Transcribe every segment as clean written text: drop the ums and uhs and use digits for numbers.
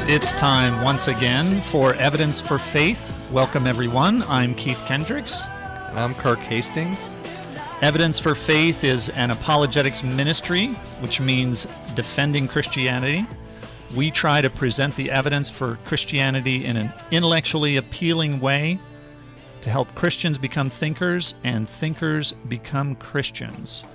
It's time once again for Evidence for Faith. Welcome, everyone. I'm Keith Kendricks. And I'm Kirk Hastings. Evidence for Faith is an apologetics ministry, which means defending Christianity. We try to present the evidence for Christianity in an intellectually appealing way to help Christians become thinkers and thinkers become Christians.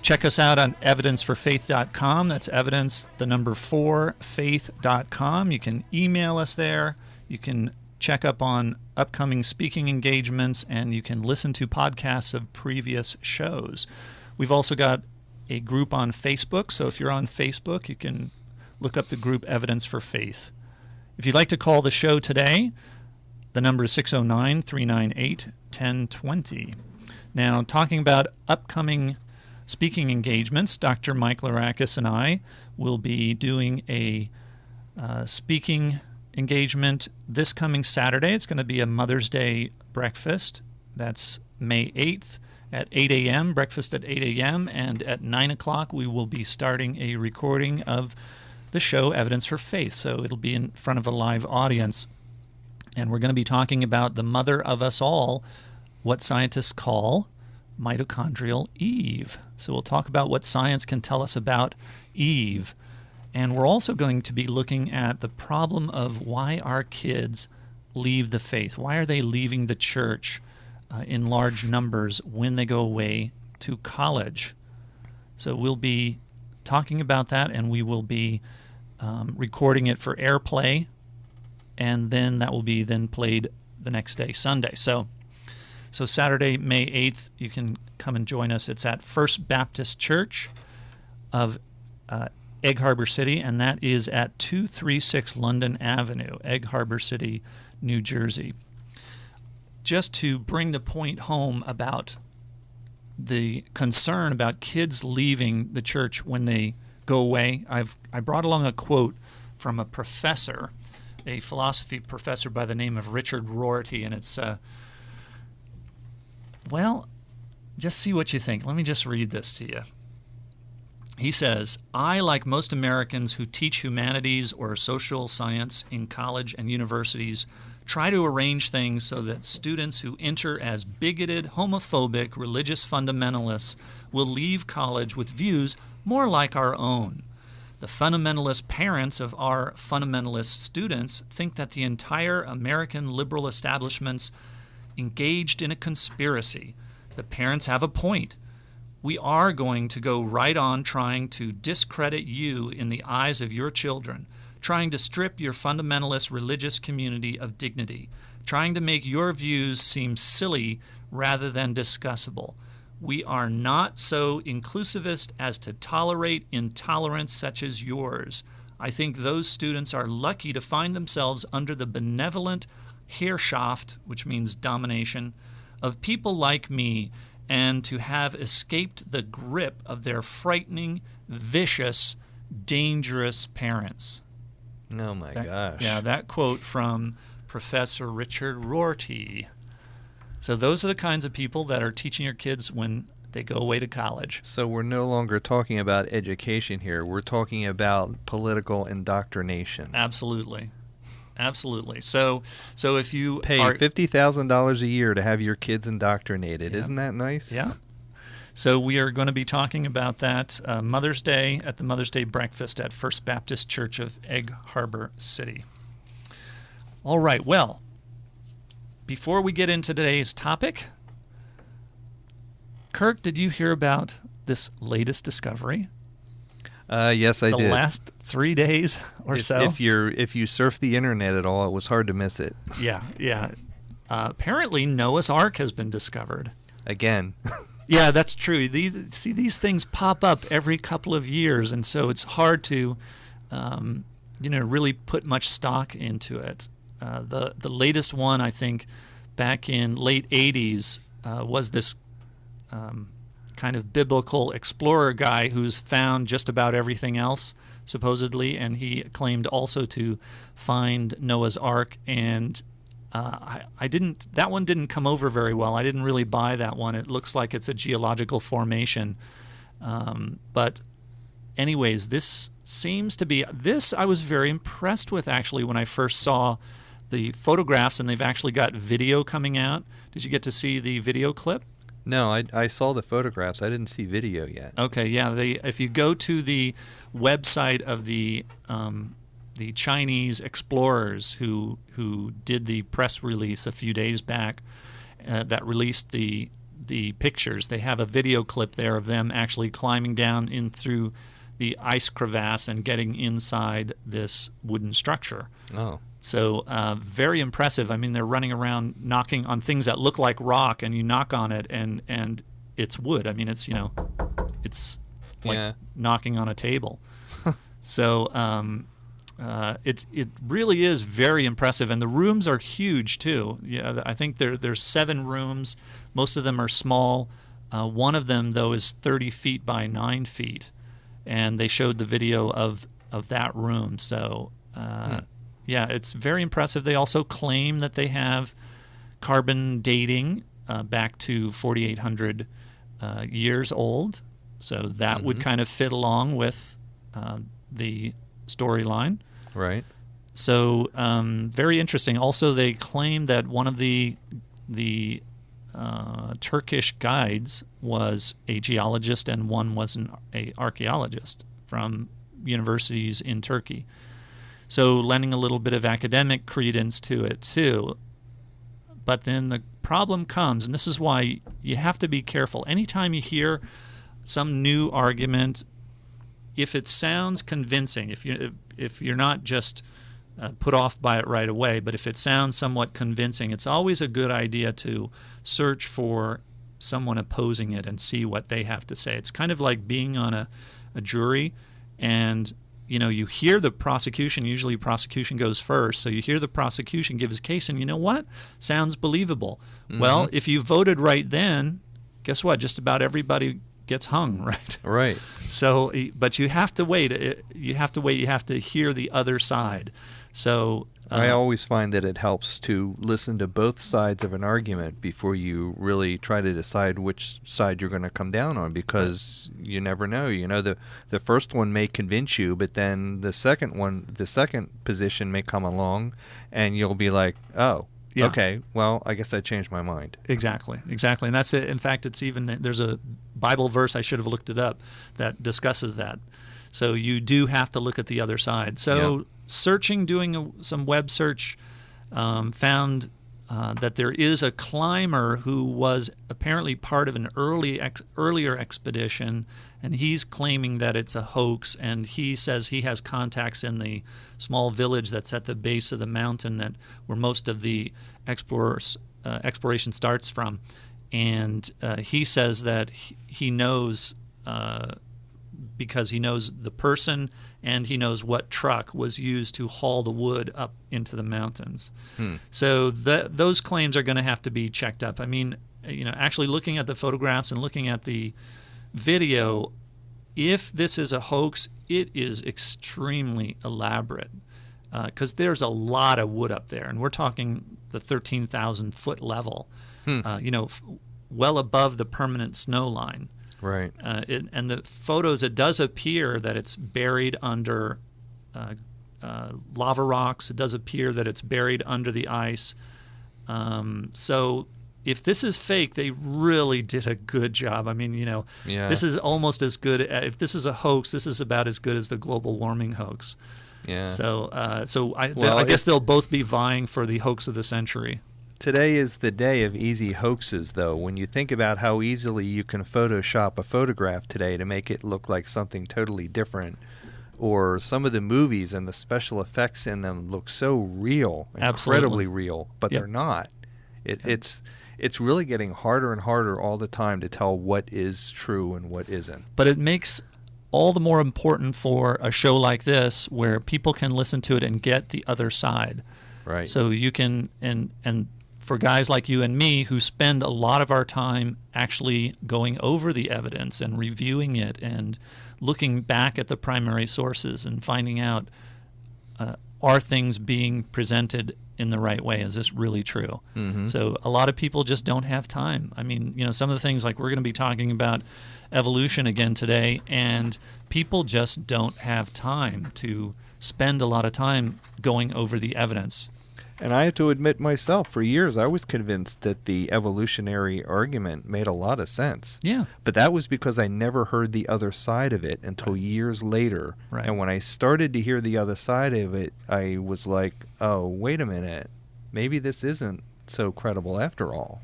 Check us out on evidenceforfaith.com. That's evidence, the number 4, faith.com. You can email us there. You can check up on upcoming speaking engagements, and you can listen to podcasts of previous shows. We've also got a group on Facebook, so if you're on Facebook, you can look up the group Evidence for Faith. If you'd like to call the show today, the number is 609-398-1020. Now, talking about upcoming speaking engagements, Dr. Mike Larakis and I will be doing a speaking engagement this coming Saturday. It's going to be a Mother's Day breakfast. That's May 8th at 8 a.m., breakfast at 8 a.m., and at 9 o'clock we will be starting a recording of the show Evidence for Faith. So it'll be in front of a live audience. And we're going to be talking about the mother of us all, what scientists call mitochondrial Eve. So we'll talk about what science can tell us about Eve. And we're also going to be looking at the problem of why our kids leave the faith. Why are they leaving the church in large numbers when they go away to college? So we'll be talking about that, and we will be recording it for airplay, and then that will be then played the next day, Sunday. So Saturday, May 8th, you can come and join us. It's at First Baptist Church of Egg Harbor City, and that is at 236 London Avenue, Egg Harbor City, New Jersey. Just to bring the point home about the concern about kids leaving the church when they go away, I brought along a quote from a professor, a philosophy professor by the name of Richard Rorty, and it's well, just see what you think. Let me just read this to you. He says, I, like most Americans who teach humanities or social science in college and universities, try to arrange things so that students who enter as bigoted, homophobic, religious fundamentalists will leave college with views more like our own. The fundamentalist parents of our fundamentalist students think that the entire American liberal establishment's engaged in a conspiracy. The parents have a point. We are going to go right on trying to discredit you in the eyes of your children, trying to strip your fundamentalist religious community of dignity, trying to make your views seem silly rather than discussable. We are not so inclusivist as to tolerate intolerance such as yours. I think those students are lucky to find themselves under the benevolent Herrschaft, which means domination, of people like me, and to have escaped the grip of their frightening, vicious, dangerous parents. Oh my gosh. Yeah, that quote from Professor Richard Rorty. So those are the kinds of people that are teaching your kids when they go away to college. So we're no longer talking about education here. We're talking about political indoctrination. Absolutely. Absolutely. So if you pay $50,000 a year to have your kids indoctrinated, isn't that nice? Yeah. So we are going to be talking about that Mother's Day at the Mother's Day breakfast at First Baptist Church of Egg Harbor City. All right. Well, before we get into today's topic, Kirk, did you hear about this latest discovery? Yes, I did. The last 3 days or so. If you surf the internet at all, it was hard to miss it. Yeah. Apparently, Noah's Ark has been discovered again. Yeah, that's true. These things pop up every couple of years, and so it's hard to, really put much stock into it. The latest one, I think, back in late '80s, was this kind of biblical explorer guy who's found just about everything else, supposedly, and he claimed also to find Noah's Ark, and that one didn't come over very well. I didn't really buy that one. It looks like it's a geological formation, but anyways, this seems to be this I was very impressed with actually when I first saw the photographs, and they've actually got video coming out. Did you get to see the video clip? No, I saw the photographs. I didn't see video yet. Okay, yeah. If you go to the website of the Chinese explorers who did the press release a few days back that released the pictures, they have a video clip there of them actually climbing down in through the ice crevasse and getting inside this wooden structure. Oh. So very impressive. I mean, they're running around knocking on things that look like rock, and you knock on it, and it's wood. I mean, it's it's like knocking on a table. So it really is very impressive, and the rooms are huge too. Yeah, I think there's 7 rooms. Most of them are small. One of them though is 30 feet by 9 feet, and they showed the video of that room. So. Yeah, it's very impressive. They also claim that they have carbon dating back to 4,800 years old. So that would kind of fit along with the storyline. Right. So very interesting. Also, they claim that one of the Turkish guides was a geologist and one was an archaeologist from universities in Turkey. So lending a little bit of academic credence to it too. But then the problem comes, and this is why you have to be careful. Anytime you hear some new argument, if it sounds convincing, if you're not just put off by it right away, but if it sounds somewhat convincing, it's always a good idea to search for someone opposing it and see what they have to say. It's kind of like being on a jury, and you hear the prosecution. Usually prosecution goes first, so you hear the prosecution give his case, and you know what? Sounds believable. Mm-hmm. Well, if you voted right then, guess what? Just about everybody gets hung, right? Right. So, but you have to wait. You have to hear the other side. So I always find that it helps to listen to both sides of an argument before you really try to decide which side you're going to come down on, because you never know. The first one may convince you, but then the second position may come along, and you'll be like, oh, yeah. Okay, well, I guess I changed my mind. Exactly, and that's it. In fact, there's a Bible verse, I should have looked it up, that discusses that. So you do have to look at the other side. So searching, doing some web search, found that there is a climber who was apparently part of an earlier expedition, and he's claiming that it's a hoax, and he says he has contacts in the small village that's at the base of the mountain where most of the exploration starts from. And he says that he knows because he knows the person and he knows what truck was used to haul the wood up into the mountains. So those claims are going to have to be checked up. I mean, actually looking at the photographs and looking at the video, if this is a hoax, it is extremely elaborate because there's a lot of wood up there, and we're talking the 13,000-foot level, well above the permanent snow line. Right. And the photos, it does appear that it's buried under lava rocks. It does appear that it's buried under the ice. So if this is fake, they really did a good job. I mean, this is almost as good. If this is a hoax, this is about as good as the global warming hoax. Yeah. So I guess they'll both be vying for the hoax of the century. Today is the day of easy hoaxes, though. When you think about how easily you can Photoshop a photograph today to make it look like something totally different, or some of the movies and the special effects in them look so real, incredibly real, but they're not. It's really getting harder and harder all the time to tell what is true and what isn't. But it makes all the more important for a show like this where people can listen to it and get the other side. Right. So you can, and for guys like you and me who spend a lot of our time actually going over the evidence and reviewing it and looking back at the primary sources and finding out are things being presented in the right way? Is this really true? Mm-hmm. So a lot of people just don't have time. I mean, some of the things, like we're going to be talking about evolution again today, and people just don't have time to spend a lot of time going over the evidence. And I have to admit myself, for years I was convinced that the evolutionary argument made a lot of sense. Yeah. But that was because I never heard the other side of it until years later. Right. And when I started to hear the other side of it, I was like, oh, wait a minute. Maybe this isn't so credible after all.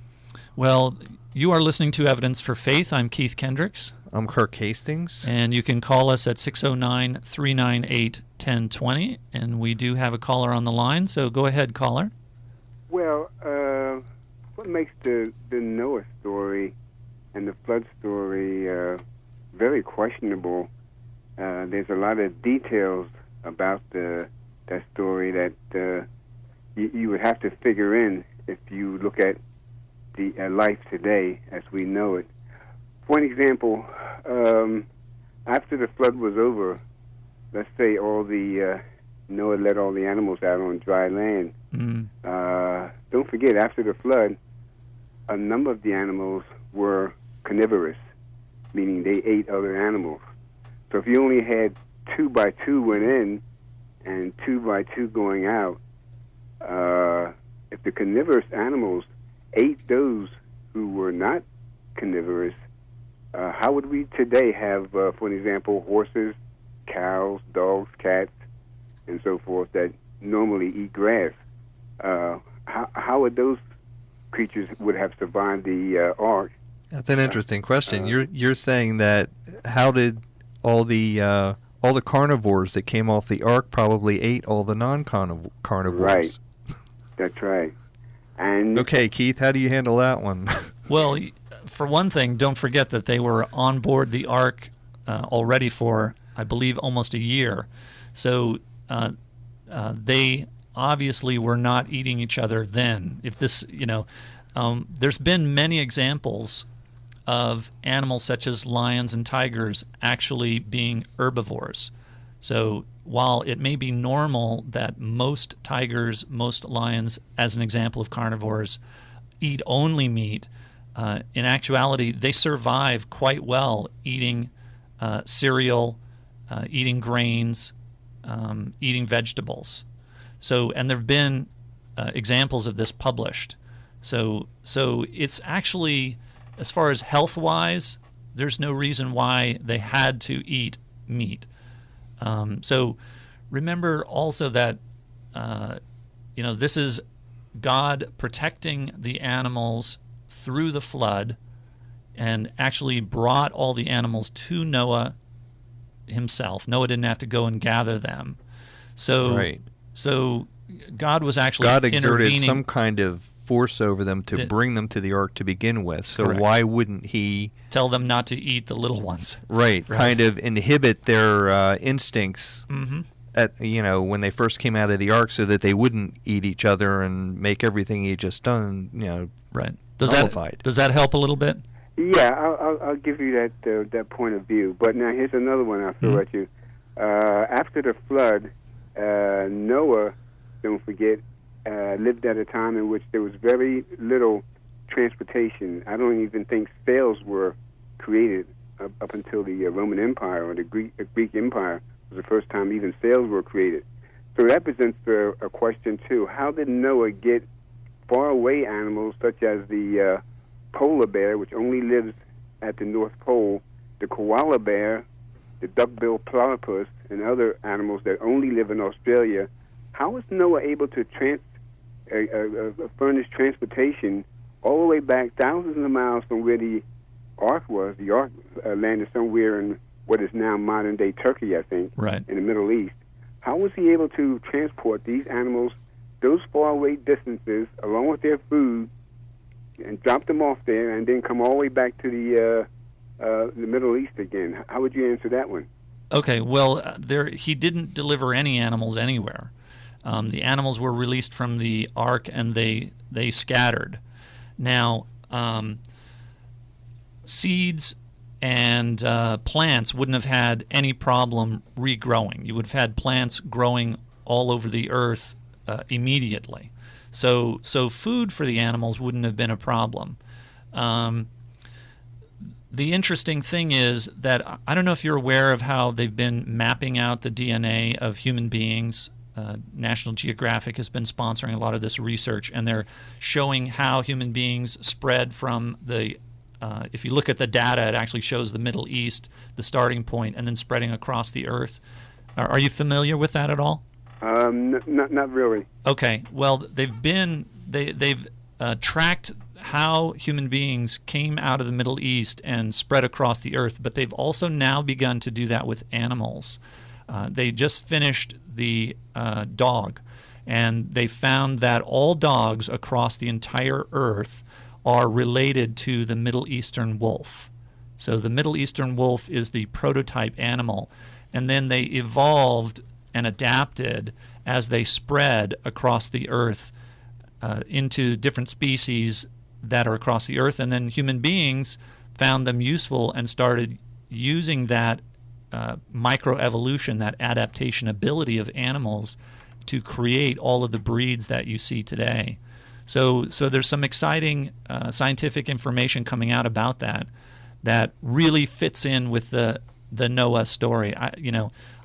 Well, you are listening to Evidence for Faith. I'm Keith Kendricks. I'm Kirk Hastings. And you can call us at 609-398-1020. And we do have a caller on the line, so go ahead, caller. Well, what makes the Noah story and the flood story very questionable, there's a lot of details about that story that you would have to figure in if you look at the life today as we know it. For an example, after the flood was over, let's say Noah let all the animals out on dry land. Don't forget, after the flood, a number of the animals were carnivorous, meaning they ate other animals. So if you only had 2 by 2 went in and 2 by 2 going out, if the carnivorous animals ate those who were not carnivorous, how would we today have, for an example, horses, cows, dogs, cats, and so forth that normally eat grass? How would those creatures would have survived the ark? That's an interesting question. You're saying that how did all the carnivores that came off the ark probably ate all the non-carnivores? Right. That's right. And okay, Keith, how do you handle that one? Well, for one thing, don't forget that they were on board the ark already for, I believe, almost a year. So they obviously were not eating each other then. If this, there's been many examples of animals such as lions and tigers actually being herbivores. So while it may be normal that most tigers, most lions, as an example of carnivores, eat only meat, in actuality, they survive quite well eating cereal, eating grains, eating vegetables. So, and there have been examples of this published. So it's actually, as far as health-wise, there's no reason why they had to eat meat. So remember also that, this is God protecting the animals through the flood and actually brought all the animals to Noah himself. Noah didn't have to go and gather them. So, right. So God was actually God exerted intervening. some kind of force over them to bring them to the ark to begin with. So Correct. Why wouldn't he tell them not to eat the little ones? Right. Kind of inhibit their instincts when they first came out of the ark, so that they wouldn't eat each other and make everything he just done, right. nullified. Does that help a little bit? Yeah, I'll give you that point of view. But now here's another one I'll throw at you. After the flood, Noah, don't forget, lived at a time in which there was very little transportation. I don't even think sails were created up until the Roman Empire, or the Greek Empire was the first time even sails were created. So that presents a question too. How did Noah get faraway animals such as the polar bear, which only lives at the North Pole, the koala bear, the duck-billed platypus, and other animals that only live in Australia? How was Noah able to furnish transportation all the way back thousands of miles from where the ark was? The ark landed somewhere in what is now modern-day Turkey, I think, right, in the Middle East. How was he able to transport these animals those faraway distances along with their food and drop them off there and then come all the way back to the Middle East again? How would you answer that one? Okay, well, he didn't deliver any animals anywhere. The animals were released from the ark and they scattered. Now, seeds and plants wouldn't have had any problem regrowing. You would have had plants growing all over the earth immediately. So food for the animals wouldn't have been a problem. The interesting thing is that I don't know if you're aware of how they've been mapping out the DNA of human beings. National Geographic has been sponsoring a lot of this research, and they're showing how human beings spread from the if you look at the data, it actually shows the Middle East, the starting point, and then spreading across the earth. Are you familiar with that at all? Not really. Okay. Well, they've tracked how human beings came out of the Middle East and spread across the earth, but they've also now begun to do that with animals. They just finished the dog, and they found that all dogs across the entire earth are related to the Middle Eastern wolf. So the Middle Eastern wolf is the prototype animal, and then they evolved and adapted as they spread across the earth into different species that are across the earth, and then human beings found them useful and started using that microevolution, that adaptation ability of animals to create all of the breeds that you see today. So there's some exciting scientific information coming out about that really fits in with the Noah story.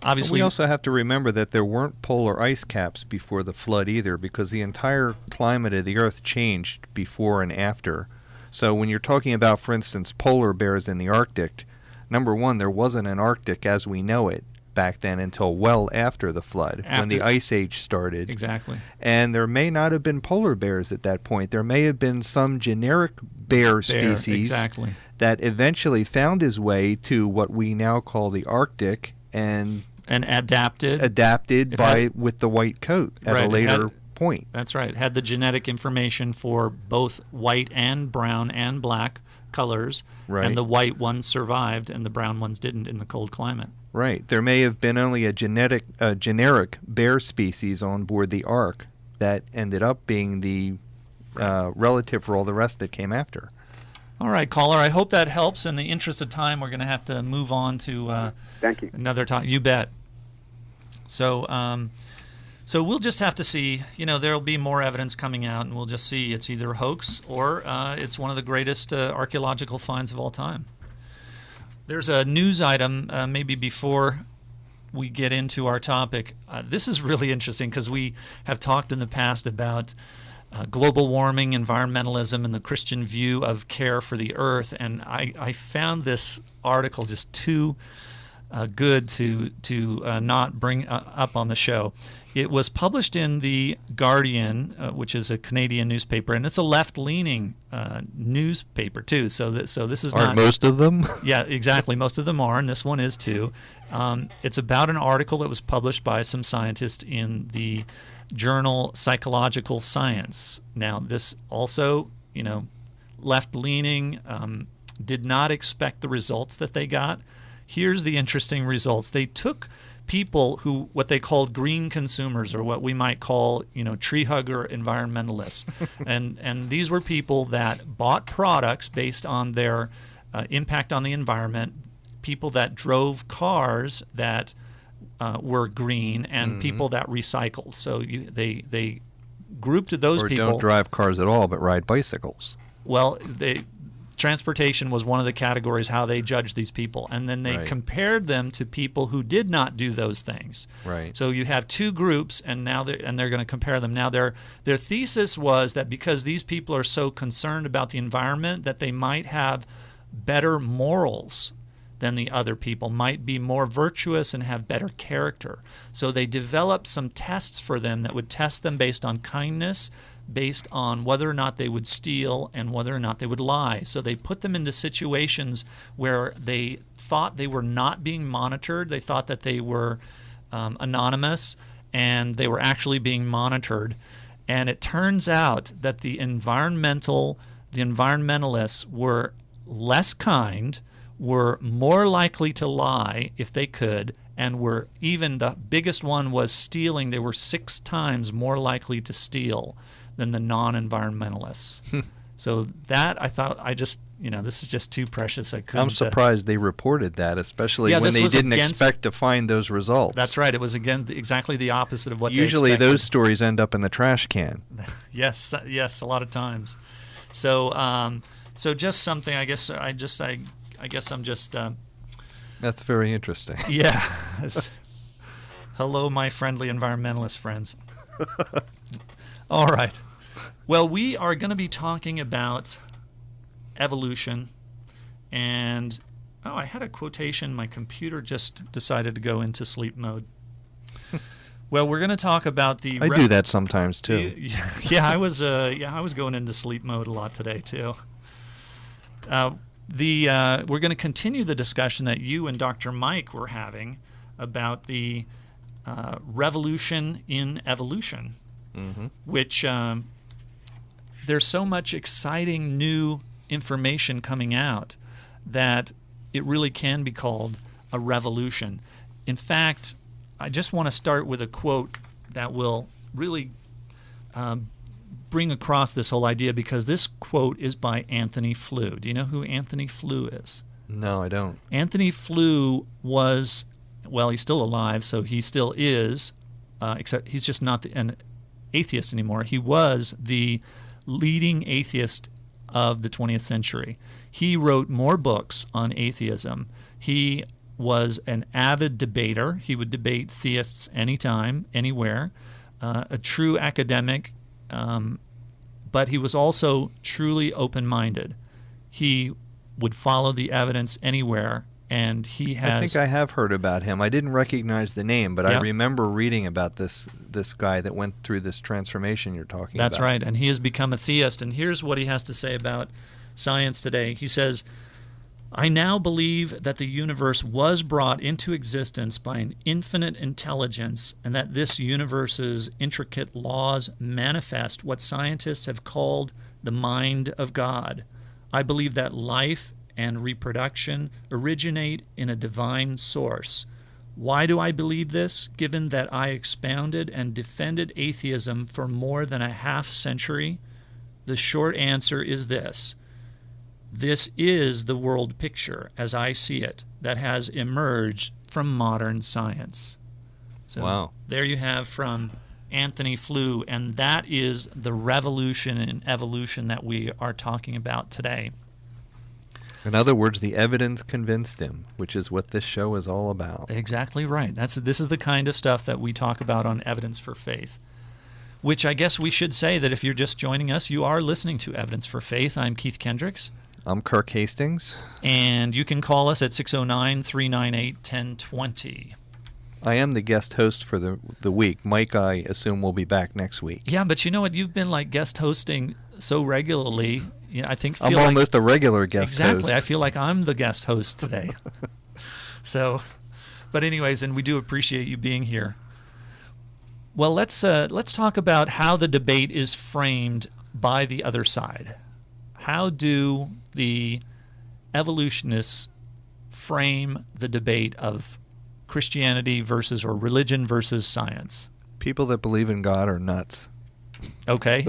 Obviously, we also have to remember that there weren't polar ice caps before the flood either, because the entire climate of the Earth changed before and after. So when you're talking about, for instance, polar bears in the Arctic, number one, there wasn't an Arctic as we know it back then until well after the flood, when the Ice Age started. Exactly. And there may not have been polar bears at that point. There may have been some generic bear species exactly. that eventually found his way to what we now call the Arctic and adapted with the white coat at a later point. That's right. It had the genetic information for both white and brown and black colors, right. And the white ones survived and the brown ones didn't in the cold climate. Right. There may have been only a generic bear species on board the Ark that ended up being the relative for all the rest that came after. All right, caller. I hope that helps. In the interest of time, we're going to have to move on to Thank you. Another time. You bet. So we'll just have to see. There'll be more evidence coming out, and we'll just see. It's either a hoax or it's one of the greatest archaeological finds of all time. There's a news item maybe before we get into our topic. This is really interesting because we have talked in the past about global warming, environmentalism, and the Christian view of care for the earth. And I found this article just too good to not bring up on the show. It was published in The Guardian, which is a Canadian newspaper, and it's a left-leaning newspaper, too. So this is Aren't most of them? Yeah, exactly. Most of them are, and this one is, too. It's about an article that was published by some scientists in the journal Psychological Science. Now, this also, left-leaning, did not expect the results that they got. Here's the interesting results. They took people who, what they called green consumers, or what we might call, tree hugger environmentalists. and these were people that bought products based on their impact on the environment, people that drove cars that were green, and people that recycled. So they grouped those people. Or don't drive cars at all, but ride bicycles. Well, transportation was one of the categories how they judged these people, and then they compared them to people who did not do those things. Right. So you have two groups, and now they're going to compare them. Now their thesis was that because these people are so concerned about the environment, that they might have better morals than the other people, might be more virtuous and have better character. So they developed some tests for them that would test them based on kindness, based on whether or not they would steal and whether or not they would lie. So they put them into situations where they thought they were not being monitored. They thought that they were anonymous, and they were actually being monitored. And it turns out that the environmentalists were less kind, were more likely to lie if they could, and were even, the biggest one was stealing. They were 6 times more likely to steal than the non-environmentalists. So that, I thought, I just this is just too precious. I couldn't. I'm surprised they reported that, especially when this they was didn't against- expect to find those results. That's right. It was, again, exactly the opposite of what Usually they expected. those stories end up in the trash can. Yes, a lot of times. So, just something. I guess I'm just. That's very interesting. Yeah. Hello, my friendly environmentalist friends. All right. Well, we are going to be talking about evolution, and I had a quotation. My computer just decided to go into sleep mode. Well, we're going to talk about the. I do that sometimes too. Yeah, I was going into sleep mode a lot today too. We're going to continue the discussion that you and Dr. Mike were having about the revolution in evolution, which there's so much exciting new information coming out that it really can be called a revolution. In fact, I just want to start with a quote that will really bring across this whole idea, because this quote is by Anthony Flew. Do you know who Anthony Flew is? No, I don't. Anthony Flew was, well, he's still alive, so he still is, except he's just not an atheist anymore. He was the leading atheist of the 20th century. He wrote more books on atheism. He was an avid debater. He would debate theists anytime, anywhere. A true academic, but he was also truly open-minded. He would follow the evidence anywhere, and he has... I think I have heard about him. I didn't recognize the name, but I remember reading about this guy that went through this transformation you're talking about. That's right, and he has become a theist, and here's what he has to say about science today. He says, "I now believe that the universe was brought into existence by an infinite intelligence, and that this universe's intricate laws manifest what scientists have called the mind of God. I believe that life and reproduction originate in a divine source. Why do I believe this, given that I expounded and defended atheism for more than a half-century? The short answer is this. This is the world picture, as I see it, that has emerged from modern science." So wow. There you have from Anthony Flew, and that is the revolution in evolution that we are talking about today. In other words, the evidence convinced him, which is what this show is all about. Exactly right. This is the kind of stuff that we talk about on Evidence for Faith, which I guess we should say that if you're just joining us, you are listening to Evidence for Faith. I'm Keith Kendricks. I'm Kirk Hastings. And you can call us at 609-398-1020. I am the guest host for the week. Mike, I assume, will be back next week. Yeah, but you know what? You've been like guest hosting so regularly. I think I'm almost a regular guest host. Exactly. I feel like I'm the guest host today. So, but anyways, and we do appreciate you being here. Well, let's talk about how the debate is framed by the other side. How do the evolutionists frame the debate of Christianity versus, or religion versus science? People that believe in God are nuts. Okay.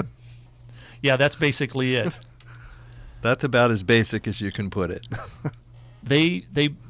Yeah, that's basically it. That's about as basic as you can put it. They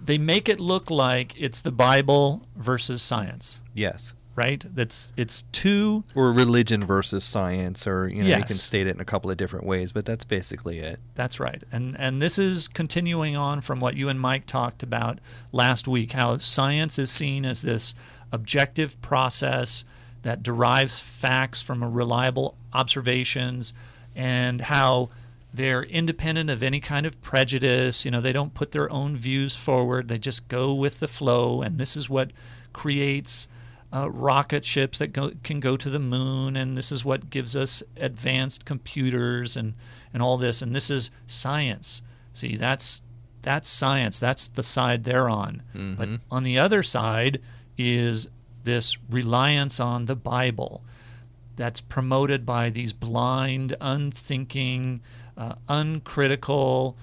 make it look like it's the Bible versus science. Yes. Right? It's two... Or religion versus science, or you Yes. can state it in a couple of different ways, but that's basically it. That's right. And this is continuing on from what you and Mike talked about last week, how science is seen as this objective process that derives facts from reliable observations, and how they're independent of any kind of prejudice. They don't put their own views forward. They just go with the flow, and this is what creates rocket ships that can go to the moon, and this is what gives us advanced computers and all this, and this is science. See, that's science. That's the side they're on. Mm-hmm. But on the other side is this reliance on the Bible that's promoted by these blind, unthinking, uncritical,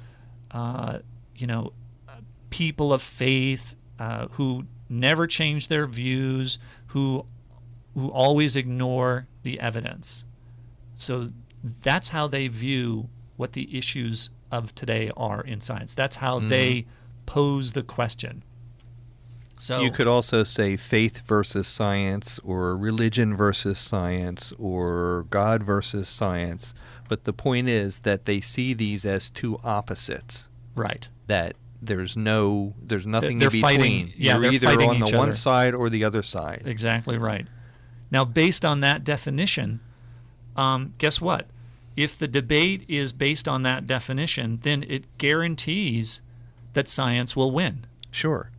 people of faith who never change their views, who always ignore the evidence. So that's how they view what the issues of today are in science. That's how they pose the question. So you could also say faith versus science, or religion versus science, or God versus science. But the point is that they see these as two opposites. right. That there's nothing They're in between. fighting- yeah, You're they're either fighting on the each one other. side or the other side. Exactly right. Now, based on that definition, guess what? If the debate is based on that definition, then it guarantees that science will win. Sure.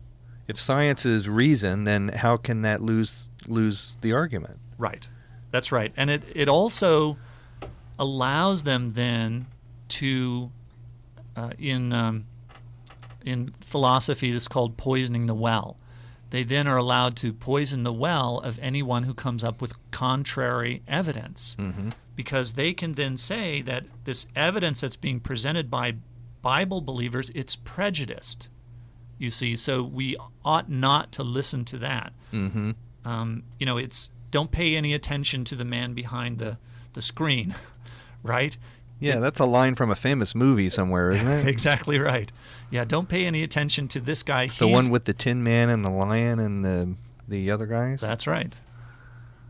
If science is reason, then how can that lose the argument? Right. That's right. And it also allows them then to, in philosophy, this is called poisoning the well. They then are allowed to poison the well of anyone who comes up with contrary evidence, because they can then say that this evidence that's being presented by Bible believers, it's prejudiced. You see, so we ought not to listen to that. It's don't pay any attention to the man behind the screen, right? Yeah, that's a line from a famous movie somewhere, isn't it? Exactly right. Yeah, don't pay any attention to this guy. The one with the Tin Man and the lion and the other guys? That's right.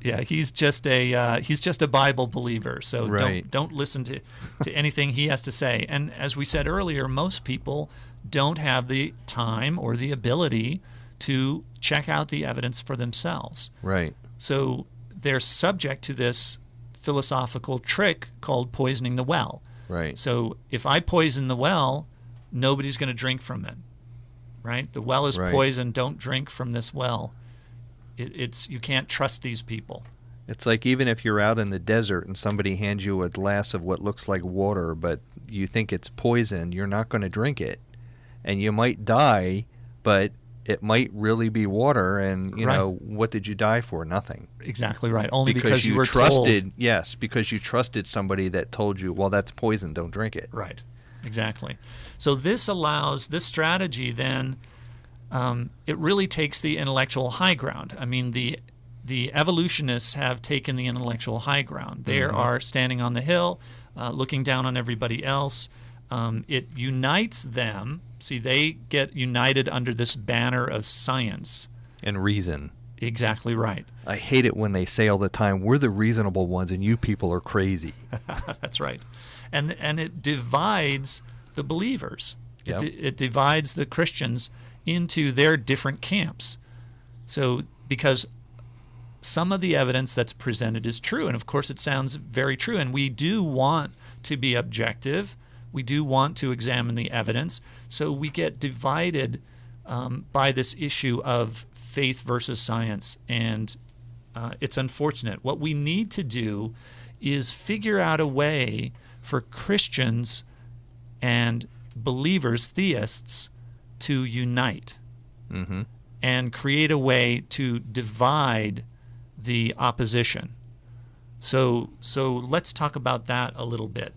Yeah, he's just a Bible believer, so Right. don't listen to anything he has to say. And as we said earlier, most people don't have the time or the ability to check out the evidence for themselves. Right. So they're subject to this philosophical trick called poisoning the well. Right. So if I poison the well, nobody's going to drink from it, right? The well is Right. poisoned. Don't drink from this well. You can't trust these people. It's like even if you're out in the desert and somebody hands you a glass of what looks like water, but you think it's poison, you're not going to drink it. And you might die, but it might really be water, and you Right. know, what did you die for? Nothing. Exactly right. Only because you were trusted. told. Yes, because you trusted somebody that told you, well, that's poison, don't drink it. Right. Exactly. So this strategy then, it really takes the intellectual high ground. I mean, the evolutionists have taken the intellectual high ground. They are standing on the hill, looking down on everybody else. It unites them. See, they get united under this banner of science. And reason. Exactly right. I hate it when they say all the time, we're the reasonable ones and you people are crazy. That's right. And it divides the believers. Yep. It divides the Christians into their different camps. So because some of the evidence that's presented is true, and of course it sounds very true, and we do want to be objective. We do want to examine the evidence. So we get divided by this issue of faith versus science, and it's unfortunate. What we need to do is figure out a way for Christians and believers, theists, to unite and create a way to divide the opposition. So let's talk about that a little bit.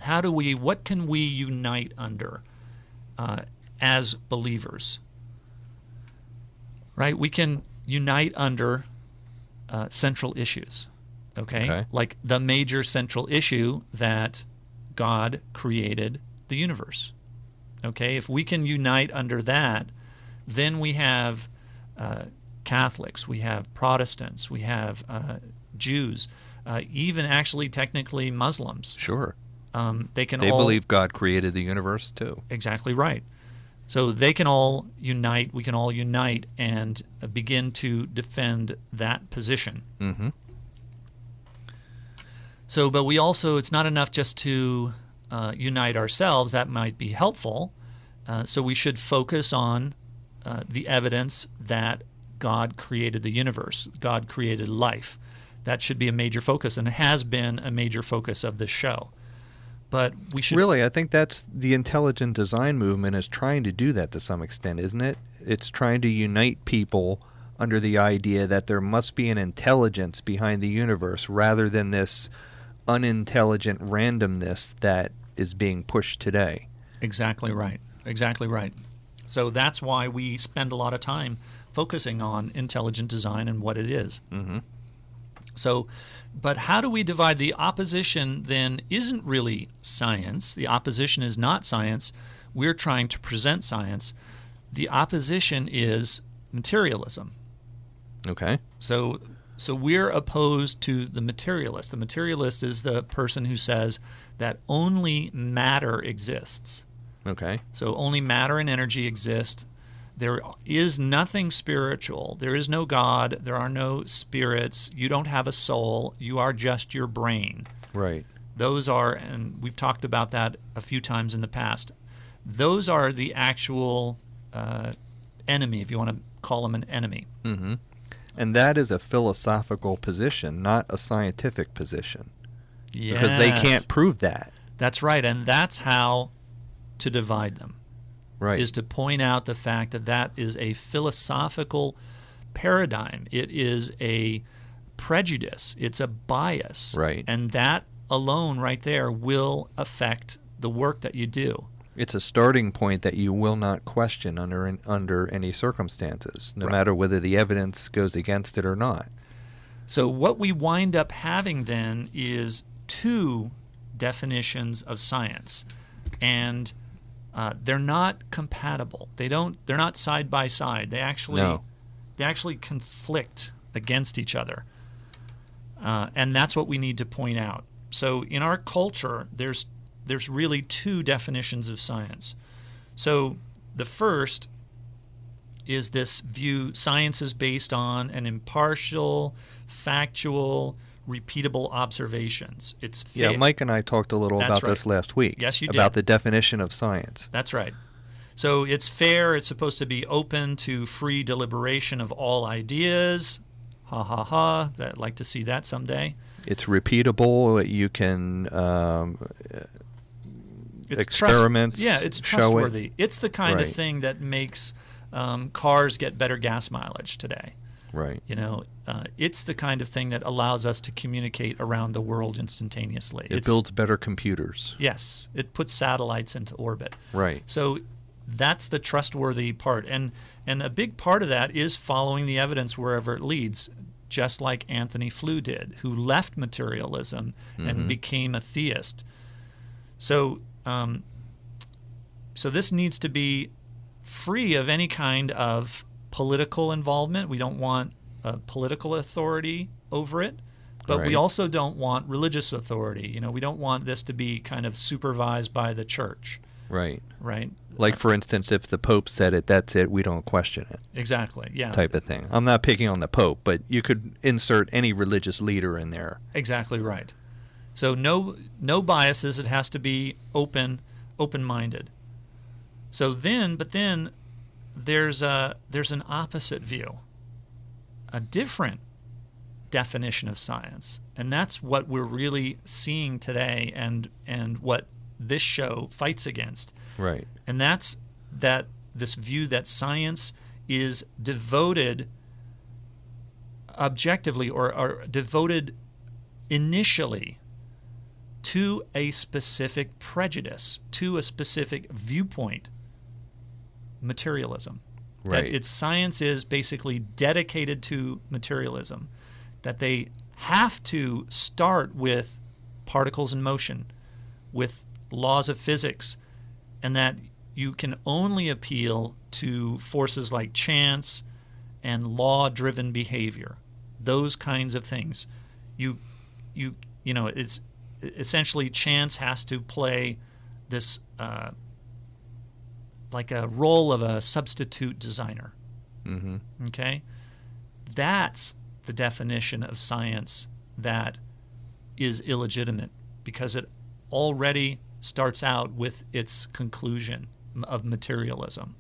What can we unite under as believers? Right? We can unite under central issues, okay? Like the major central issue that God created the universe, okay? If we can unite under that, then we have Catholics, we have Protestants, we have Jews, even actually technically Muslims. Sure. They believe God created the universe too. Exactly right. So they can all unite, we can all unite and begin to defend that position. So, but we also, it's not enough just to unite ourselves. That might be helpful. So we should focus on the evidence that God created the universe, God created life. That should be a major focus, and it has been a major focus of this show. But we should really, I think that's the intelligent design movement is trying to do that to some extent, isn't it? It's trying to unite people under the idea that there must be an intelligence behind the universe rather than this unintelligent randomness that is being pushed today. Exactly right. Exactly right. So that's why we spend a lot of time focusing on intelligent design and what it is. So, but how do we divide? The opposition then isn't really science. The opposition is not science. We're trying to present science. The opposition is materialism. Okay. So we're opposed to the materialist. The materialist is the person who says that only matter exists. Okay. So only matter and energy exist. There is nothing spiritual. There is no God. There are no spirits. You don't have a soul. You are just your brain. Right. Those are, and we've talked about that a few times in the past, those are the actual enemy, if you want to call them an enemy. Mm-hmm. And that is a philosophical position, not a scientific position. Yes. Because they can't prove that. That's right, and that's how to divide them. Right. Is to point out the fact that that is a philosophical paradigm. It is a prejudice. It's a bias. Right. And that alone right there will affect the work that you do. It's a starting point that you will not question under any circumstances, no Right. matter whether the evidence goes against it or not. So what we wind up having then is two definitions of science, and they're not compatible. They're not side by side. They actually conflict against each other, and that's what we need to point out. So in our culture, there's really two definitions of science. So the first is this view: science is based on an impartial, factual, repeatable observations. It's fair. Yeah, Mike and I talked a little That's about this right. last week. Yes, you about did. the definition of science. That's right. So it's fair. It's supposed to be open to free deliberation of all ideas. Ha ha ha. I'd like to see that someday. It's repeatable. You can It's experiments. it's show trustworthy. it. It's the kind of Right. thing that makes cars get better gas mileage today. Right. You know, it's the kind of thing that allows us to communicate around the world instantaneously. It builds better computers. Yes, it puts satellites into orbit. Right. So that's the trustworthy part, and a big part of that is following the evidence wherever it leads, just like Anthony Flew did, who left materialism and became a theist. So, so this needs to be free of any kind of political involvement. We don't want political authority over it, but we Right. also don't want religious authority. You know, we don't want this to be kind of supervised by the church, Right. right? Like, for instance, if the Pope said it, that's it. We don't question it. Exactly, yeah. Type of thing. I'm not picking on the Pope, but you could insert any religious leader in there. Exactly right. So no biases. It has to be open-minded. So then, but then there's an opposite view, a different definition of science, and that's what we're really seeing today, and what this show fights against. Right. And that's that this view that science is devoted objectively or devoted initially to a specific prejudice, to a specific viewpoint, materialism. Right. That its science is basically dedicated to materialism, that they have to start with particles in motion, with laws of physics, and that you can only appeal to forces like chance and law-driven behavior, those kinds of things. You know, it's essentially chance has to play this like a role of a substitute designer. Mm-hmm. Okay? That's the definition of science that is illegitimate, because it already starts out with its conclusion of materialism.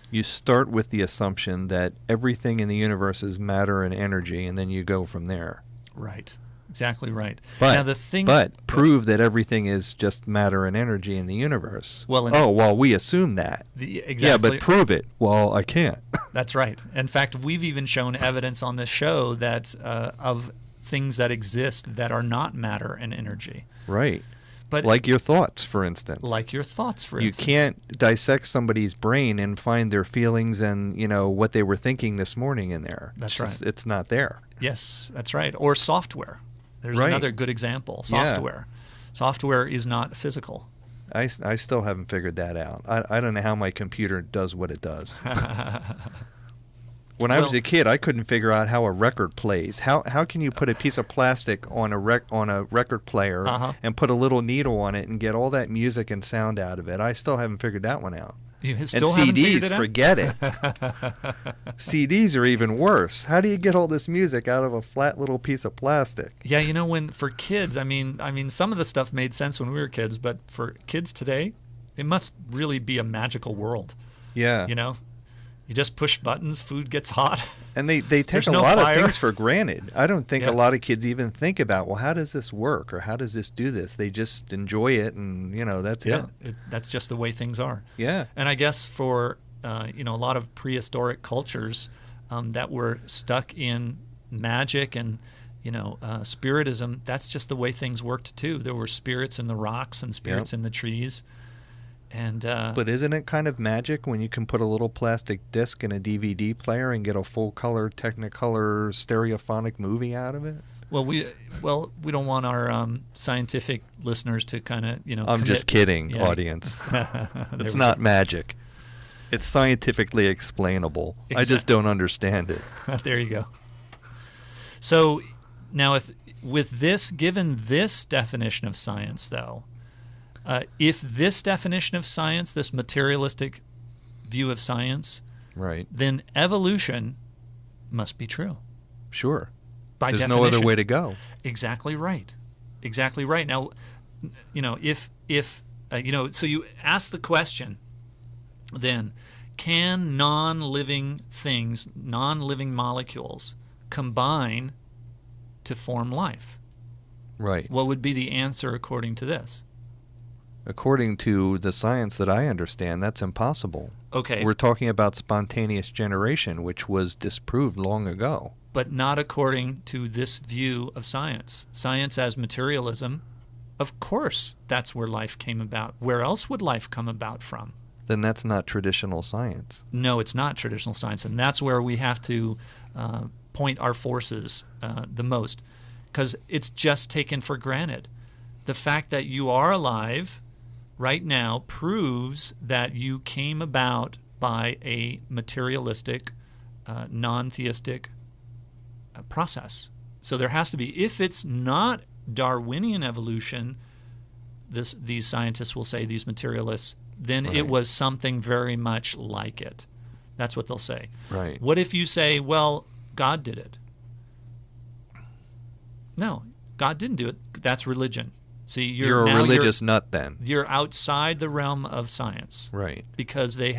You start with the assumption that everything in the universe is matter and energy, and then you go from there. Right. Exactly right. But, now the thing, prove that everything is just matter and energy in the universe. Well, we assume that. Exactly. Yeah, but prove it. Well, I can't. That's right. In fact, we've even shown evidence on this show that of things that exist that are not matter and energy. Right. But like your thoughts, for instance. like your thoughts, for you instance. can't dissect somebody's brain and find their feelings and, what they were thinking this morning in there. That's It's right. It's not there. Yes, that's right. Or software. There's Right. another good example. Software. Software is not physical. I still haven't figured that out. I don't know how my computer does what it does. When I was a kid, I couldn't figure out how a record plays. How can you put a piece of plastic on a record player and put a little needle on it and get all that music and sound out of it? I still haven't figured that one out. You And still haven't figured CDs, it out? forget it. CDs are even worse. How do you get all this music out of a flat little piece of plastic? Yeah, when for kids, I mean, some of the stuff made sense when we were kids, but for kids today, it must really be a magical world. Yeah. You just push buttons, food gets hot. And they take There's a no lot fire. of things for granted. I don't think Yeah. a lot of kids even think about, well, how does this work or how does this do this? They just enjoy it and, that's it. That's just the way things are. Yeah. And I guess for a lot of prehistoric cultures that were stuck in magic and spiritism, that's just the way things worked too. There were spirits in the rocks and spirits in the trees. And But isn't it kind of magic when you can put a little plastic disc in a DVD player and get a full color Technicolor stereophonic movie out of it? Well, we don't want our scientific listeners to kind of I'm just kidding, Yeah. audience. It's we not magic. It's scientifically explainable. I just don't understand it. There you go. So now, given this definition of science, though, if this definition of science, this materialistic view of science, Right. then evolution must be true. Sure. By There's definition. no other way to go. Exactly right. Exactly right. Now, if so you ask the question, then, can non-living things, non-living molecules, combine to form life? Right. What would be the answer according to this? According to the science that I understand, that's impossible. Okay. We're talking about spontaneous generation, which was disproved long ago. But not according to this view of science. Science as materialism, of course, that's where life came about. Where else would life come about from? Then that's not traditional science. No, it's not traditional science, and that's where we have to point our forces the most, because it's just taken for granted. The fact that you are alive right now proves that you came about by a materialistic, non-theistic process. So there has to be, if it's not Darwinian evolution, these scientists will say, these materialists, then Right. it was something very much like it. That's what they'll say. Right. What if you say, well, God did it? No, God didn't do it. That's religion. See, You're a religious nut then. You're outside the realm of science. Right. Because they've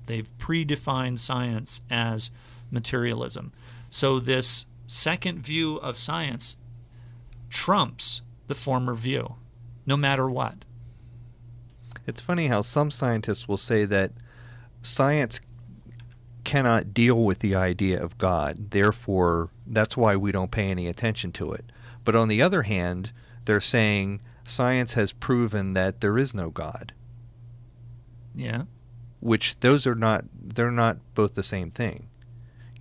predefined science as materialism. So this second view of science trumps the former view, no matter what. It's funny how some scientists will say that science cannot deal with the idea of God, therefore that's why we don't pay any attention to it. But on the other hand, they're saying science has proven that there is no God. Yeah. Which they're not both the same thing.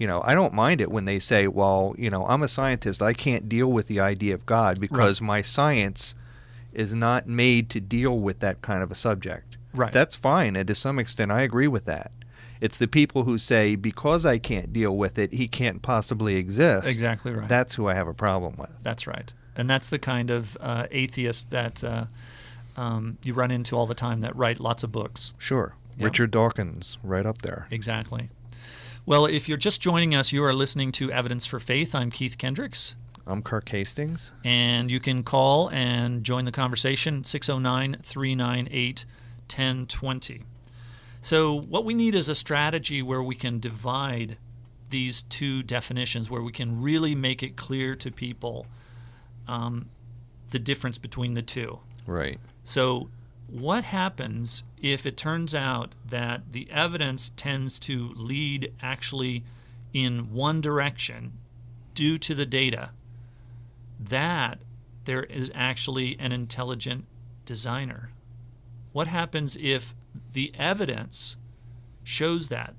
I don't mind it when they say, well, I'm a scientist, I can't deal with the idea of God because my science is not made to deal with that kind of a subject. Right. That's fine, and to some extent I agree with that. It's the people who say, because I can't deal with it, he can't possibly exist. Exactly right. That's who I have a problem with. That's right. And that's the kind of atheist that you run into all the time that write lots of books. Sure. Yeah. Richard Dawkins, right up there. Exactly. Well, if you're just joining us, you are listening to Evidence for Faith. I'm Keith Kendricks. I'm Kirk Hastings. And you can call and join the conversation, 609-398-1020. So what we need is a strategy where we can divide these two definitions, where we can really make it clear to people the difference between the two. Right. So what happens if it turns out that the evidence tends to lead actually in one direction due to the data, that there is actually an intelligent designer? What happens if the evidence shows that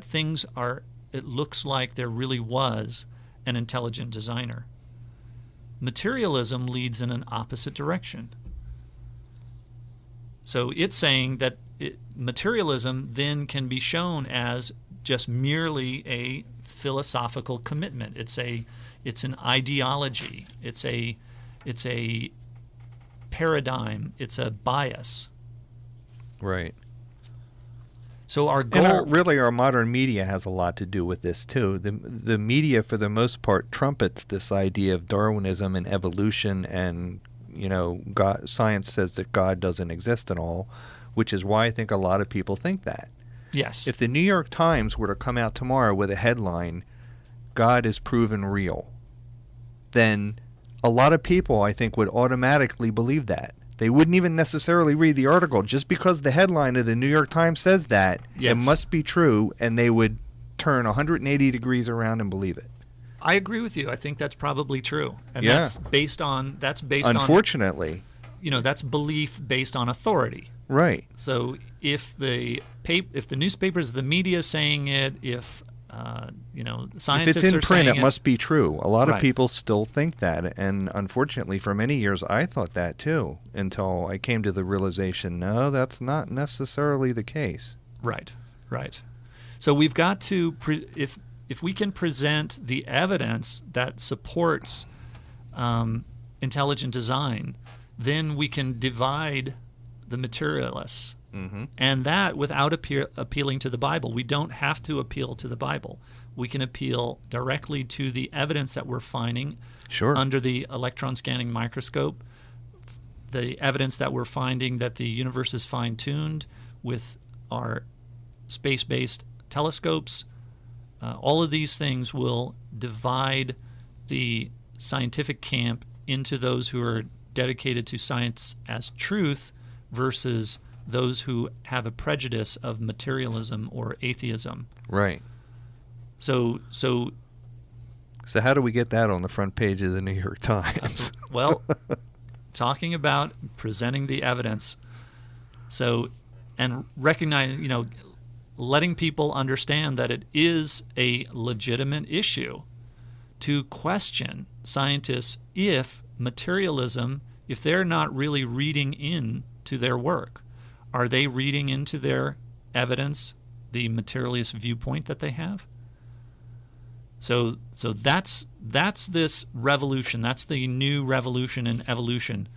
things are, it looks like there really was an intelligent designer? Materialism leads in an opposite direction. So it's saying that materialism then can be shown as just merely a philosophical commitment. It's an ideology. It's a paradigm. It's a bias. Right. So our goal, and our modern media has a lot to do with this too. The media, for the most part, trumpets this idea of Darwinism and evolution, and God, science says that God doesn't exist and all, which is why I think a lot of people think that. yes, If the New York Times were to come out tomorrow with a headline, "God is proven real," then a lot of people, I think, would automatically believe that. They wouldn't even necessarily read the article. Just because the headline of the New York Times says that, Yes. it must be true, and they would turn 180 degrees around and believe it. I agree with you. I think that's probably true, and Yeah. that's based on Unfortunately. that's belief based on authority. Right. So if the newspapers, the media is saying it, if If scientists it's in are print, saying it must be true. A lot of Right. people still think that, and unfortunately, for many years, I thought that too, until I came to the realization, no, that's not necessarily the case. Right. So we've got to if we can present the evidence that supports intelligent design, then we can divide the materialists. Mm-hmm. And that without appealing to the Bible. We don't have to appeal to the Bible. We can appeal directly to the evidence that we're finding Sure. under the electron scanning microscope, the evidence that we're finding that the universe is fine-tuned with our space-based telescopes. All of these things will divide the scientific camp into those who are dedicated to science as truth versus those who have a prejudice of materialism or atheism. Right. So how do we get that on the front page of the New York Times? well, talking about presenting the evidence. So, and recognizing, letting people understand that it is a legitimate issue to question scientists if materialism, if they're not really reading into their work. Are they reading into their evidence the materialist viewpoint that they have? So that's this revolution. That's the new revolution in evolution.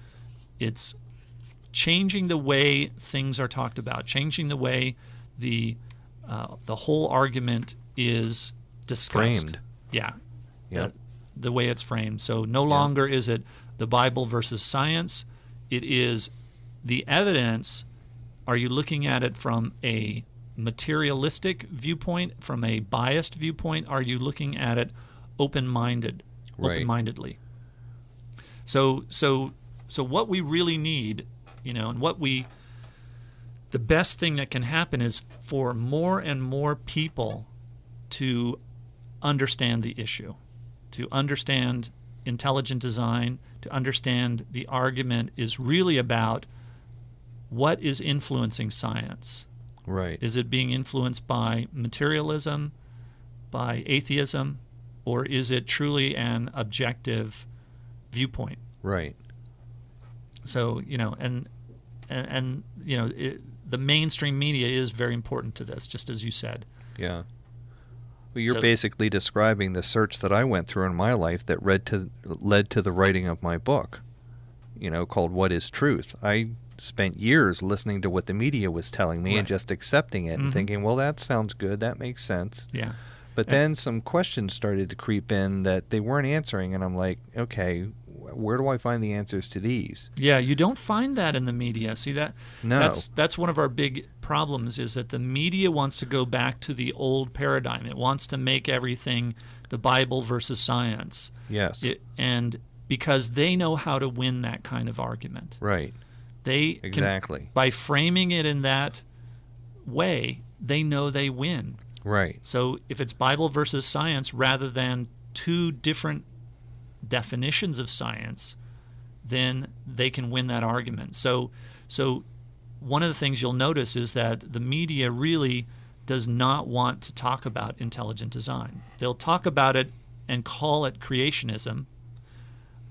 It's changing the way things are talked about, changing the way the whole argument is discussed. Framed. Yeah. Yep. The way it's framed. So no longer is it the Bible versus science. It is the evidence. Are you looking at it from a materialistic viewpoint, from a biased viewpoint? Are you looking at it open-mindedly? So what we really need, and the best thing that can happen is for more and more people to understand the issue, to understand intelligent design, to understand the argument is really about what is influencing science. Right. Is it being influenced by materialism, by atheism, or is it truly an objective viewpoint? Right. So, the mainstream media is very important to this, just as you said. Yeah. Well, you're basically describing the search that I went through in my life that led to the writing of my book, called What is Truth? I spent years listening to what the media was telling me and just accepting it and thinking, well, that sounds good, that makes sense. Yeah. But then some questions started to creep in that they weren't answering, and I'm like, okay, where do I find the answers to these? Yeah, you don't find that in the media. See that? No. That's one of our big problems, is that the media wants to go back to the old paradigm. It wants to make everything the Bible versus science. Yes. And because they know how to win that kind of argument. Right. They Exactly. by framing it in that way, they know they win. Right. So if it's Bible versus science rather than two different definitions of science, then they can win that argument. So one of the things you'll notice is that the media really does not want to talk about intelligent design. They'll talk about it and call it creationism,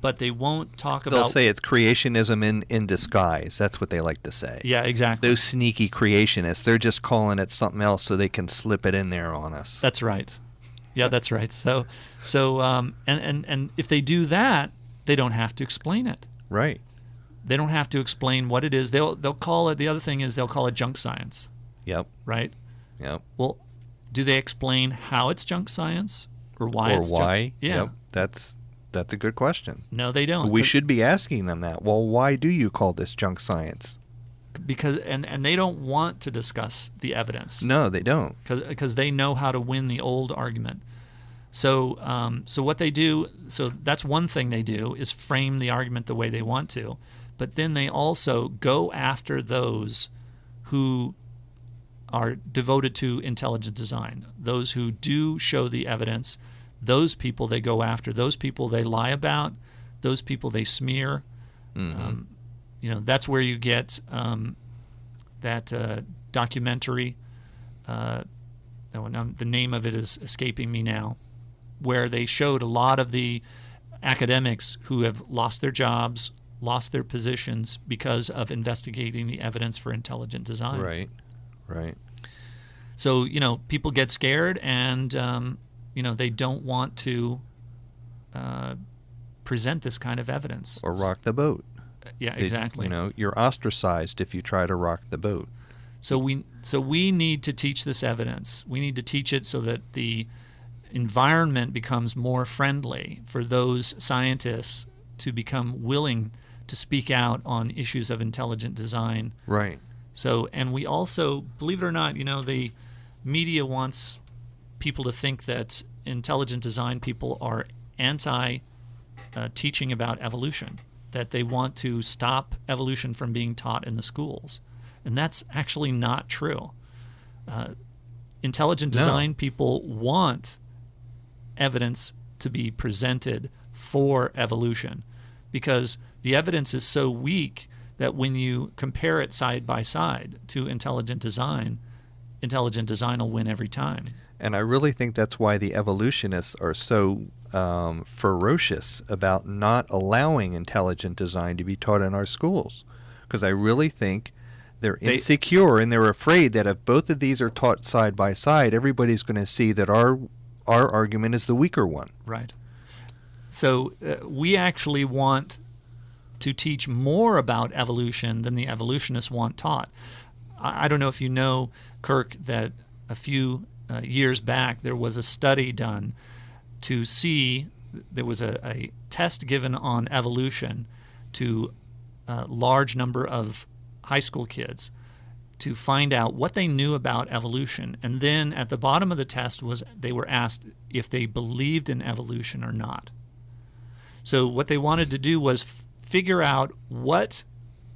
but they won't talk about... They'll say it's creationism in disguise. That's what they like to say. Yeah, exactly. Those sneaky creationists, they're just calling it something else so they can slip it in there on us. That's right. Yeah, that's right. So and if they do that, they don't have to explain it. Right. They don't have to explain what it is. They'll call it... The other thing is they'll call it junk science. Yep. Right? Yep. Well, do they explain how it's junk science or why it's junk? Or why? Yeah. Yep. That's a good question. No, they don't. We should be asking them that. Well, why do you call this junk science? Because and they don't want to discuss the evidence. No, they don't. Because they know how to win the old argument. So what they do, so that's one thing they do, is frame the argument the way they want to. But then they also go after those who are devoted to intelligent design, those who do show the evidence. Those people they go after. Those people they lie about. Those people they smear. Mm-hmm. That's where you get that documentary. The name of it is escaping me now, where they showed a lot of the academics who have lost their jobs, lost their positions because of investigating the evidence for intelligent design. Right. Right. So, people get scared and, they don't want to present this kind of evidence. Or rock the boat. Yeah, exactly. You're ostracized if you try to rock the boat. So we need to teach this evidence. We need to teach it so that the environment becomes more friendly for those scientists to become willing to speak out on issues of intelligent design. Right. So, and we also, believe it or not, the media wants people to think that intelligent design people are anti-teaching about evolution, that they want to stop evolution from being taught in the schools. And that's actually not true. Intelligent design people want evidence to be presented for evolution because the evidence is so weak that when you compare it side by side to intelligent design will win every time. And I really think that's why the evolutionists are so ferocious about not allowing intelligent design to be taught in our schools. Because I really think they're insecure and they're afraid that if both of these are taught side by side, everybody's going to see that our argument is the weaker one. Right. So we actually want to teach more about evolution than the evolutionists want taught. I don't know if you know, Kirk, that a few years back there was a study done to see, there was a test given on evolution to a large number of high school kids to find out what they knew about evolution. And then at the bottom of the test they were asked if they believed in evolution or not. So what they wanted to do was figure out what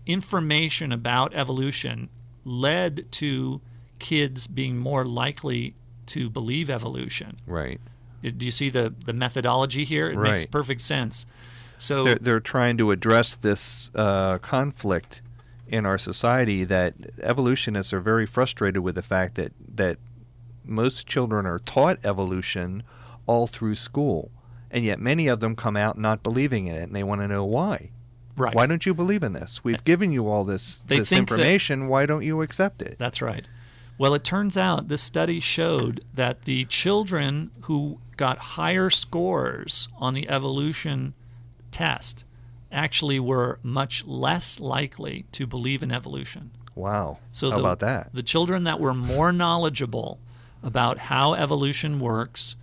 information about evolution led to kids being more likely to believe evolution. Right. Do you see the methodology here? It makes perfect sense. So they're trying to address this conflict in our society, that evolutionists are very frustrated with the fact that most children are taught evolution all through school, and yet many of them come out not believing in it, and they want to know why. Right. Why don't you believe in this? We've given you all this information. Why don't you accept it? That's right. Well, it turns out this study showed that the children who got higher scores on the evolution test actually were much less likely to believe in evolution. Wow. So how about that? The children that were more knowledgeable about how evolution works,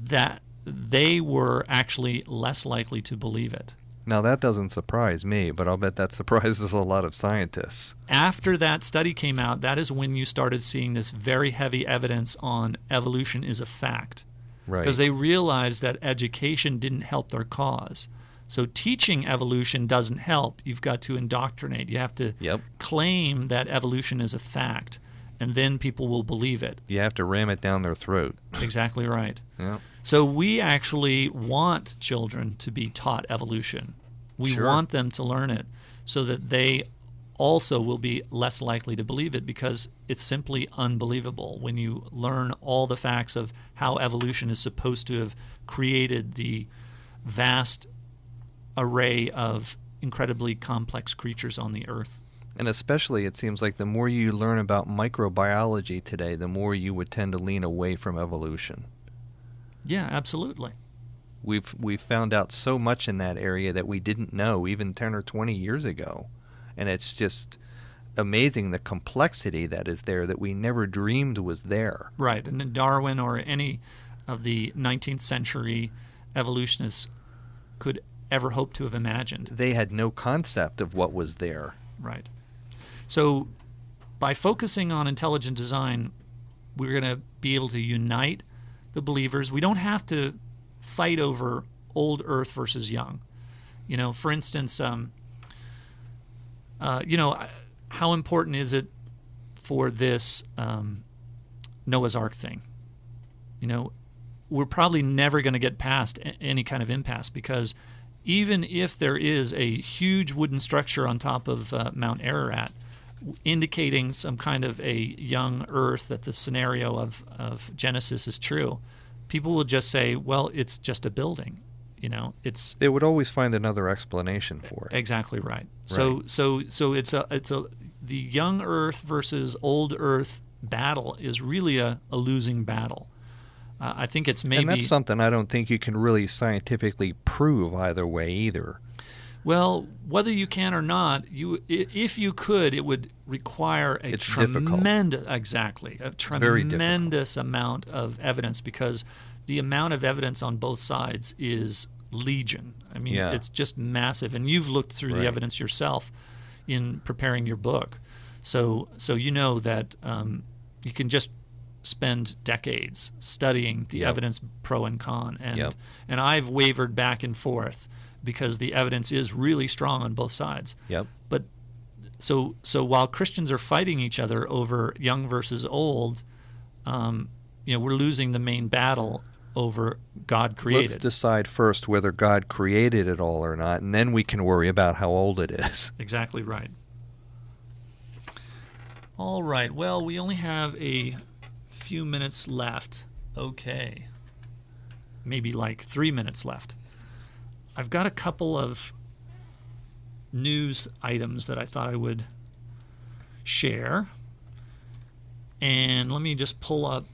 that they were actually less likely to believe it. Now, that doesn't surprise me, but I'll bet that surprises a lot of scientists. After that study came out, that is when you started seeing this very heavy evidence on evolution is a fact. Right. Because they realized that education didn't help their cause. So teaching evolution doesn't help. You've got to indoctrinate. You have to claim that evolution is a fact, and then people will believe it. You have to ram it down their throat. Exactly right. Yeah. So we actually want children to be taught evolution. We Sure. want them to learn it so that they also will be less likely to believe it, because it's simply unbelievable when you learn all the facts of how evolution is supposed to have created the vast array of incredibly complex creatures on the earth. And especially, it seems like the more you learn about microbiology today, the more you would tend to lean away from evolution. Yeah, absolutely. We've found out so much in that area that we didn't know even 10 or 20 years ago. And it's just amazing the complexity that is there that we never dreamed was there. Right. And Darwin or any of the 19th century evolutionists could ever hope to have imagined. They had no concept of what was there. Right. So by focusing on intelligent design, we're going to be able to unite the believers. We don't have to fight over old Earth versus young. You know, for instance, how important is it for this Noah's Ark thing? You know, we're probably never going to get past any kind of impasse, because even if there is a huge wooden structure on top of Mount Ararat, indicating some kind of a young Earth, that the scenario of Genesis is true, people will just say, well, it's just a building. You know, they would always find another explanation for it. Exactly right. So it's the young Earth versus old Earth battle is really a losing battle. I think it's maybe, and that's something I don't think you can really scientifically prove either way either. Well, whether you can or not, if you could, it would require a tremendous amount of evidence, because the amount of evidence on both sides is legion. I mean, it's just massive, and you've looked through the evidence yourself in preparing your book, so you know that you can just spend decades studying the evidence pro and con, and I've wavered back and forth because the evidence is really strong on both sides. But so while Christians are fighting each other over young versus old, we're losing the main battle over God created. Let's decide first whether God created it all or not, and then we can worry about how old it is. Exactly right. All right. Well, we only have a few minutes left. Okay. Maybe like 3 minutes left. I've got a couple of news items that I thought I would share. And let me just pull up.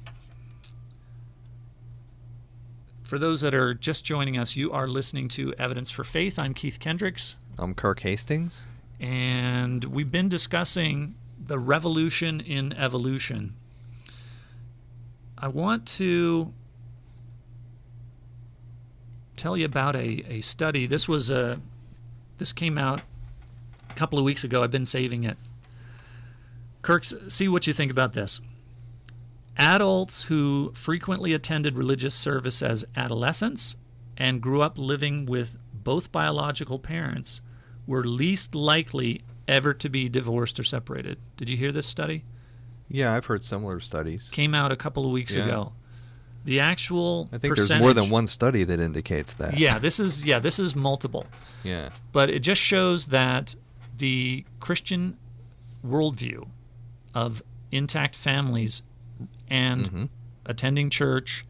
For those that are just joining us, you are listening to Evidence for Faith. I'm Keith Kendricks. I'm Kirk Hastings. And we've been discussing the revolution in evolution. I want to tell you about a study. This came out a couple of weeks ago. I've been saving it. Kirk, see what you think about this. Adults who frequently attended religious service as adolescents and grew up living with both biological parents were least likely ever to be divorced or separated. Did you hear this study? Yeah, I've heard similar studies. Came out a couple of weeks ago. The actual I think percentage, there's more than one study that indicates that. Yeah, this is multiple. Yeah. But it just shows that the Christian worldview of intact families and attending church,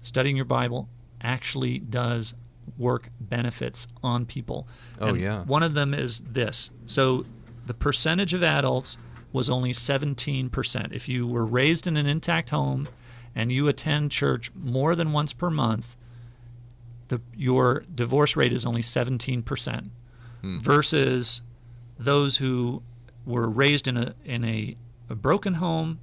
studying your Bible, actually does work benefits on people. One of them is this. So the percentage of adults was only 17%. If you were raised in an intact home and you attend church more than once per month, your divorce rate is only 17%, versus those who were raised in a broken home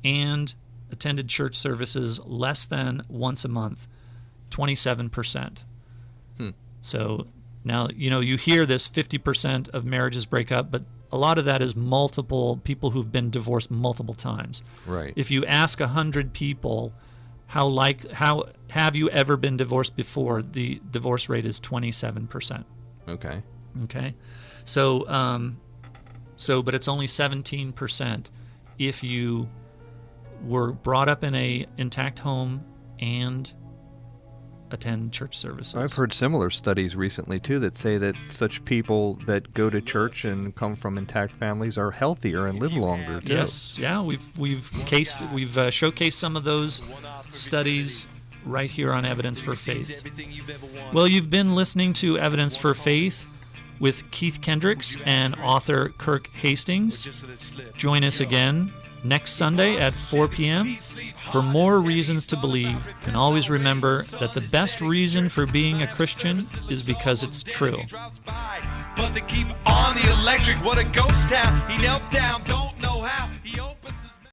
and attended church services less than once a month, 27%. So now, you hear this 50% of marriages break up, but a lot of that is multiple people who've been divorced multiple times. Right. If you ask 100 people, how have you ever been divorced before, the divorce rate is 27%. Okay. So, but it's only 17% if you were brought up in a intact home and attend church services. I've heard similar studies recently too that say that such people that go to church and come from intact families are healthier and live longer too. Yes, yeah, we've showcased some of those studies right here on Evidence for Faith. Well, you've been listening to Evidence for Faith with Keith Kendricks and author Kirk Hastings. Join us again next Sunday at 4 p.m. for more reasons to believe, and always remember that the best reason for being a Christian is because it's true. But to keep on the electric, what a ghost town. He knelt down, don't know how. He opens his